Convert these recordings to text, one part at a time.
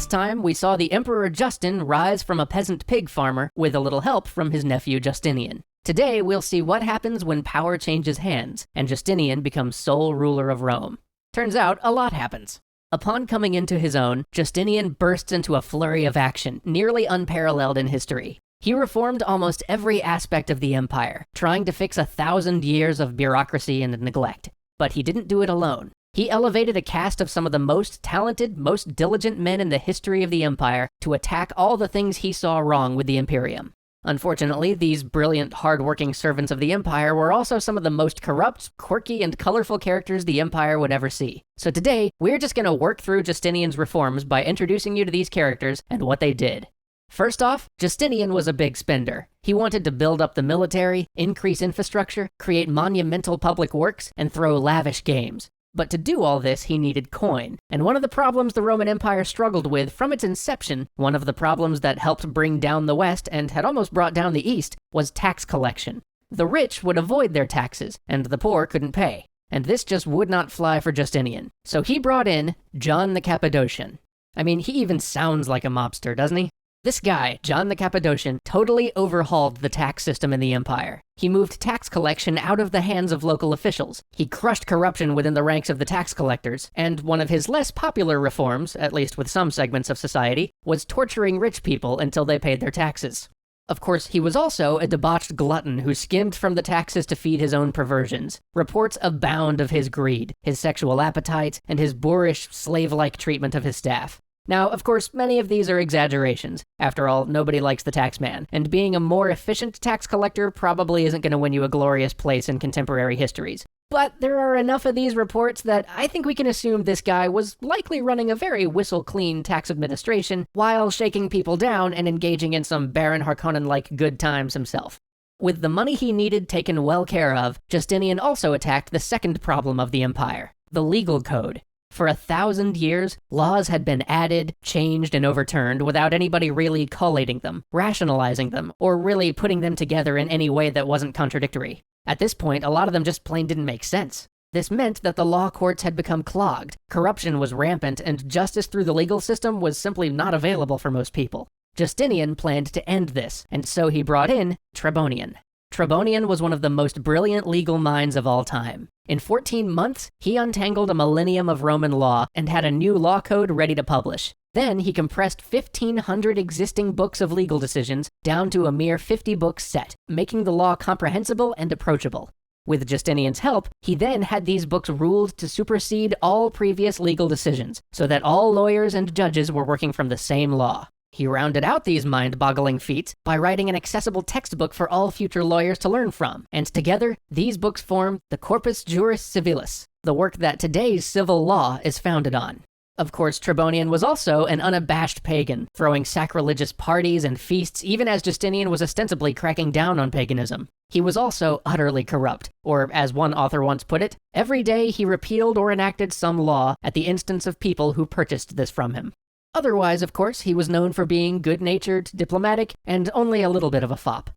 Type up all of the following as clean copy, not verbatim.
Last time, we saw the Emperor Justin rise from a peasant pig farmer with a little help from his nephew Justinian. Today, we'll see what happens when power changes hands and Justinian becomes sole ruler of Rome. Turns out, a lot happens. Upon coming into his own, Justinian bursts into a flurry of action, nearly unparalleled in history. He reformed almost every aspect of the empire, trying to fix 1,000 years of bureaucracy and neglect. But he didn't do it alone. He elevated a caste of some of the most talented, most diligent men in the history of the empire to attack all the things he saw wrong with the Imperium. Unfortunately, these brilliant, hard-working servants of the empire were also some of the most corrupt, quirky, and colorful characters the empire would ever see. So today, we're just going to work through Justinian's reforms by introducing you to these characters and what they did. First off, Justinian was a big spender. He wanted to build up the military, increase infrastructure, create monumental public works, and throw lavish games. But to do all this, he needed coin. And one of the problems the Roman Empire struggled with from its inception, one of the problems that helped bring down the West and had almost brought down the East, was tax collection. The rich would avoid their taxes, and the poor couldn't pay. And this just would not fly for Justinian. So he brought in John the Cappadocian. I mean, he even sounds like a mobster, doesn't he? This guy, John the Cappadocian, totally overhauled the tax system in the empire. He moved tax collection out of the hands of local officials. He crushed corruption within the ranks of the tax collectors, and one of his less popular reforms, at least with some segments of society, was torturing rich people until they paid their taxes. Of course, he was also a debauched glutton who skimmed from the taxes to feed his own perversions. Reports abound of his greed, his sexual appetite, and his boorish, slave-like treatment of his staff. Now, of course, many of these are exaggerations. After all, nobody likes the tax man, and being a more efficient tax collector probably isn't going to win you a glorious place in contemporary histories. But there are enough of these reports that I think we can assume this guy was likely running a very whistle-clean tax administration while shaking people down and engaging in some Baron Harkonnen-like good times himself. With the money he needed taken well care of, Justinian also attacked the second problem of the empire, the legal code. For 1,000 years, laws had been added, changed, and overturned without anybody really collating them, rationalizing them, or really putting them together in any way that wasn't contradictory. At this point, a lot of them just plain didn't make sense. This meant that the law courts had become clogged, corruption was rampant, and justice through the legal system was simply not available for most people. Justinian planned to end this, and so he brought in Tribonian. Tribonian was one of the most brilliant legal minds of all time. In 14 months, he untangled a millennium of Roman law and had a new law code ready to publish. Then he compressed 1,500 existing books of legal decisions down to a mere 50-book set, making the law comprehensible and approachable. With Justinian's help, he then had these books ruled to supersede all previous legal decisions, so that all lawyers and judges were working from the same law. He rounded out these mind-boggling feats by writing an accessible textbook for all future lawyers to learn from, and together, these books form the Corpis Juris Civilis, the work that today's civil law is founded on. Of course, Tribonian was also an unabashed pagan, throwing sacrilegious parties and feasts even as Justinian was ostensibly cracking down on paganism. He was also utterly corrupt, or as one author once put it, every day he repealed or enacted some law at the instance of people who purchased this from him. Otherwise, of course, he was known for being good-natured, diplomatic, and only a little bit of a fop.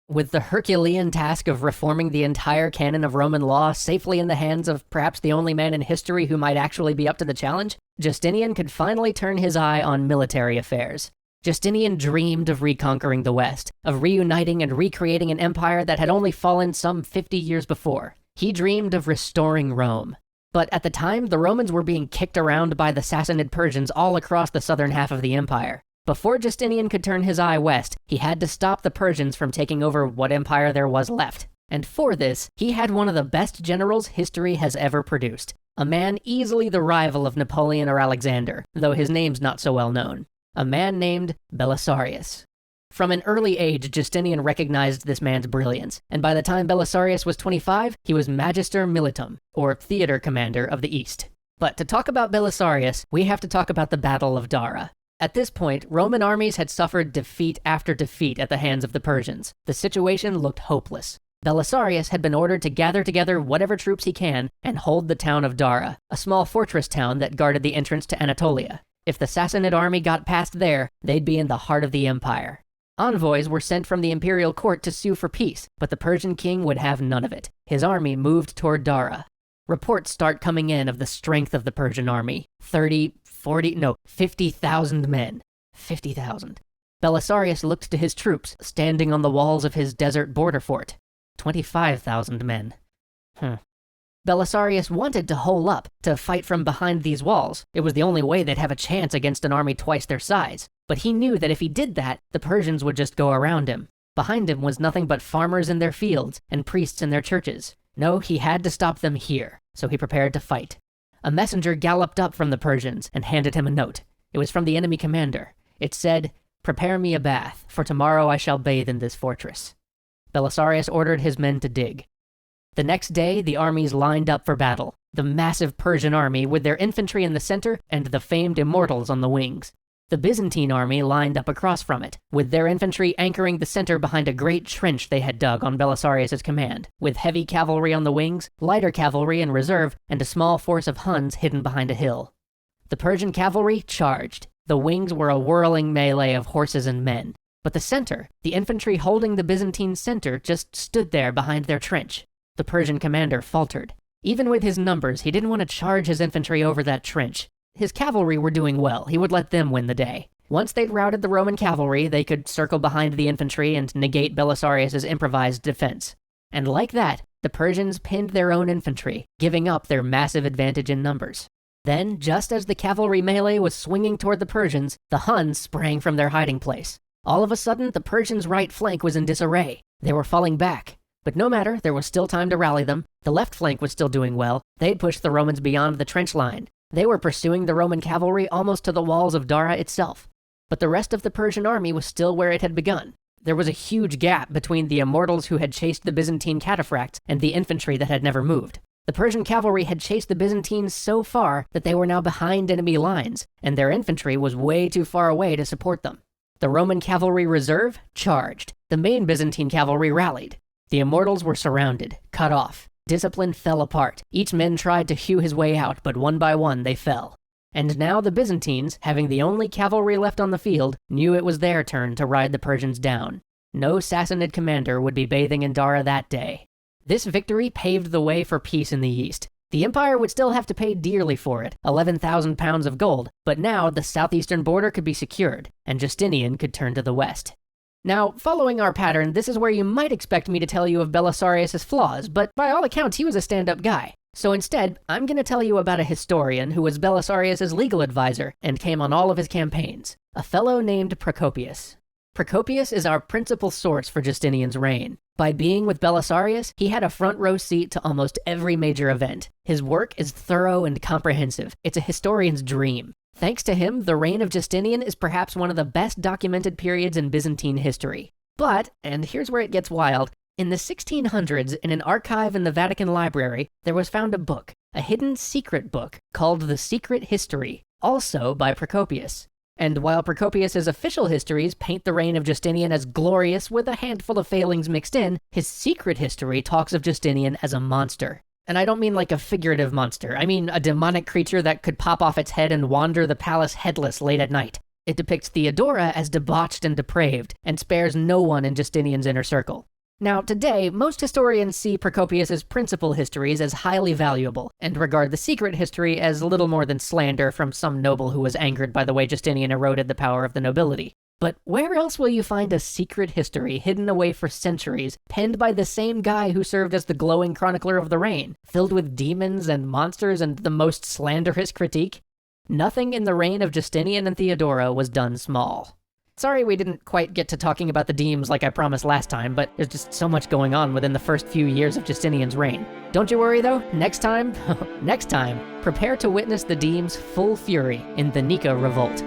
With the Herculean task of reforming the entire canon of Roman law safely in the hands of perhaps the only man in history who might actually be up to the challenge, Justinian could finally turn his eye on military affairs. Justinian dreamed of reconquering the West, of reuniting and recreating an empire that had only fallen some 50 years before. He dreamed of restoring Rome. But at the time, the Romans were being kicked around by the Sassanid Persians all across the southern half of the empire. Before Justinian could turn his eye west, he had to stop the Persians from taking over what empire there was left. And for this, he had one of the best generals history has ever produced. A man easily the rival of Napoleon or Alexander, though his name's not so well known. A man named Belisarius. From an early age, Justinian recognized this man's brilliance, and by the time Belisarius was 25, he was Magister Militum, or theater commander of the East. But to talk about Belisarius, we have to talk about the Battle of Dara. At this point, Roman armies had suffered defeat after defeat at the hands of the Persians. The situation looked hopeless. Belisarius had been ordered to gather together whatever troops he can and hold the town of Dara, a small fortress town that guarded the entrance to Anatolia. If the Sassanid army got past there, they'd be in the heart of the empire. Envoys were sent from the imperial court to sue for peace, but the Persian king would have none of it. His army moved toward Dara. Reports start coming in of the strength of the Persian army. 30, 50,000 men. 50,000. Belisarius looked to his troops standing on the walls of his desert border fort. 25,000 men. Belisarius wanted to hole up, to fight from behind these walls. It was the only way they'd have a chance against an army twice their size. But he knew that if he did that, the Persians would just go around him. Behind him was nothing but farmers in their fields and priests in their churches. No, he had to stop them here, so he prepared to fight. A messenger galloped up from the Persians and handed him a note. It was from the enemy commander. It said, "Prepare me a bath, for tomorrow I shall bathe in this fortress." Belisarius ordered his men to dig. The next day, the armies lined up for battle. The massive Persian army with their infantry in the center and the famed immortals on the wings. The Byzantine army lined up across from it, with their infantry anchoring the center behind a great trench they had dug on Belisarius' command, with heavy cavalry on the wings, lighter cavalry in reserve, and a small force of Huns hidden behind a hill. The Persian cavalry charged. The wings were a whirling melee of horses and men. But the center, the infantry holding the Byzantine center, just stood there behind their trench. The Persian commander faltered. Even with his numbers, he didn't want to charge his infantry over that trench. His cavalry were doing well. He would let them win the day. Once they'd routed the Roman cavalry, they could circle behind the infantry and negate Belisarius' improvised defense. And like that, the Persians pinned their own infantry, giving up their massive advantage in numbers. Then, just as the cavalry melee was swinging toward the Persians, the Huns sprang from their hiding place. All of a sudden, the Persians' right flank was in disarray. They were falling back. But no matter, there was still time to rally them. The left flank was still doing well. They'd pushed the Romans beyond the trench line. They were pursuing the Roman cavalry almost to the walls of Dara itself. But the rest of the Persian army was still where it had begun. There was a huge gap between the immortals who had chased the Byzantine cataphracts and the infantry that had never moved. The Persian cavalry had chased the Byzantines so far that they were now behind enemy lines, and their infantry was way too far away to support them. The Roman cavalry reserve charged. The main Byzantine cavalry rallied. The immortals were surrounded, cut off. Discipline fell apart. Each man tried to hew his way out, but one by one they fell. And now the Byzantines, having the only cavalry left on the field, knew it was their turn to ride the Persians down. No Sassanid commander would be bathing in Dara that day. This victory paved the way for peace in the east. The empire would still have to pay dearly for it, 11,000 pounds of gold, but now the southeastern border could be secured, and Justinian could turn to the west. Now, following our pattern, this is where you might expect me to tell you of Belisarius' flaws, but by all accounts he was a stand-up guy. So instead, I'm going to tell you about a historian who was Belisarius' legal advisor and came on all of his campaigns, a fellow named Procopius. Procopius is our principal source for Justinian's reign. By being with Belisarius, he had a front row seat to almost every major event. His work is thorough and comprehensive. It's a historian's dream. Thanks to him, the reign of Justinian is perhaps one of the best documented periods in Byzantine history. But, and here's where it gets wild, in the 1600s, in an archive in the Vatican Library, there was found a book, a hidden secret book, called The Secret History, also by Procopius. And while Procopius's official histories paint the reign of Justinian as glorious with a handful of failings mixed in, his secret history talks of Justinian as a monster. And I don't mean like a figurative monster. I mean a demonic creature that could pop off its head and wander the palace headless late at night. It depicts Theodora as debauched and depraved, and spares no one in Justinian's inner circle. Now, today, most historians see Procopius's principal histories as highly valuable, and regard the secret history as little more than slander from some noble who was angered by the way Justinian eroded the power of the nobility. But where else will you find a secret history hidden away for centuries, penned by the same guy who served as the glowing chronicler of the reign, filled with demons and monsters and the most slanderous critique? Nothing in the reign of Justinian and Theodora was done small. Sorry we didn't quite get to talking about the demes like I promised last time, but there's just so much going on within the first few years of Justinian's reign. Don't you worry though, next time, prepare to witness the demes' full fury in the Nika Revolt.